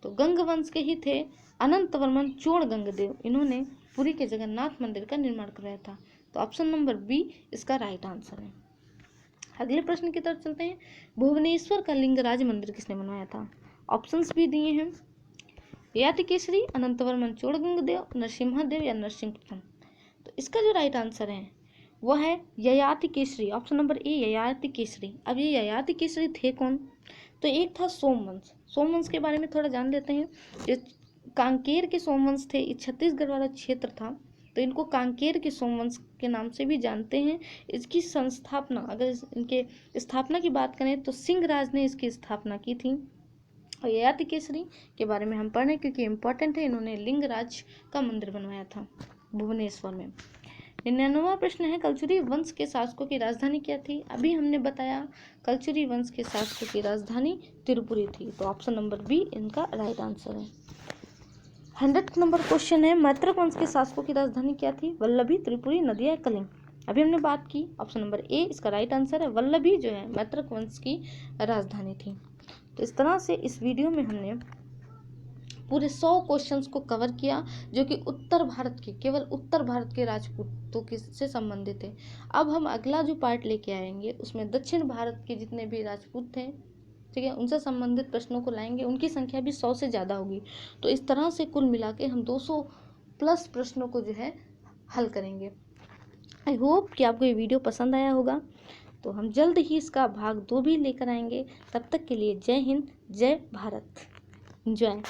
[SPEAKER 1] तो गंग वंश के ही थे अनंतवर्मन चोड़गंगदेव। इन्होंने पुरी के जगन्नाथ मंदिर का निर्माण करवाया था। तो ऑप्शन नंबर बी इसका राइट आंसर है। अगले प्रश्न की तरफ चलते हैं। भुवनेश्वर का लिंगराज मंदिर किसने बनवाया था? ऑप्शंस भी दिए हैं, ययाति केसरी, अनंतवर्मन चोड़गंगदेव, नरसिम्हादेव या नरसिंह प्रथम। तो इसका जो राइट आंसर है वह है ययाति केसरी। ऑप्शन नंबर ए ययाति केसरी। अब ये ययाति केसरी थे कौन? तो एक था सोमवंश। सोमवंश के बारे में थोड़ा जान लेते हैं। जो कांकेर के सोमवंश थे, ये छत्तीसगढ़ वाला क्षेत्र था, तो इनको कांकेर के सोमवंश के नाम से भी जानते हैं। इसकी संस्थापना, अगर इनके स्थापना की बात करें तो सिंहराज ने इसकी स्थापना की थी। और ययाति केसरी के बारे में हम पढ़ रहे हैं क्योंकि इम्पोर्टेंट है, इन्होंने लिंगराज का मंदिर बनवाया था भुवनेश्वर में। 99वां प्रश्न है, कलचुरी वंश के शासकों की राजधानी क्या थी? अभी हमने बताया कलचुरी वंश के शासकों की राजधानी त्रिपुरी थी। तो ऑप्शन नंबर बी इनका राइट आंसर है। 100 नंबर क्वेश्चन है, मैत्रक वंश के शासकों की राजधानी क्या थी? वल्लभी, त्रिपुरी, नदिया, कलिंग। अभी हमने बात की, ऑप्शन नंबर ए इसका राइट आंसर है। वल्लभी जो है मैत्रक वंश की राजधानी थी। तो इस तरह से इस वीडियो में हमने पूरे 100 क्वेश्चंस को कवर किया, जो कि उत्तर भारत के, केवल उत्तर भारत के राजपूतों से संबंधित है। अब हम अगला जो पार्ट लेके आएंगे उसमें दक्षिण भारत के जितने भी राजपूत थे, ठीक है, उनसे संबंधित प्रश्नों को लाएंगे। उनकी संख्या भी 100 से ज़्यादा होगी। तो इस तरह से कुल मिला के हम 200 प्लस प्रश्नों को जो है हल करेंगे। आई होप कि आपको ये वीडियो पसंद आया होगा। तो हम जल्द ही इसका भाग 2 भी लेकर आएंगे। तब तक के लिए जय हिंद, जय भारत। एंजॉय।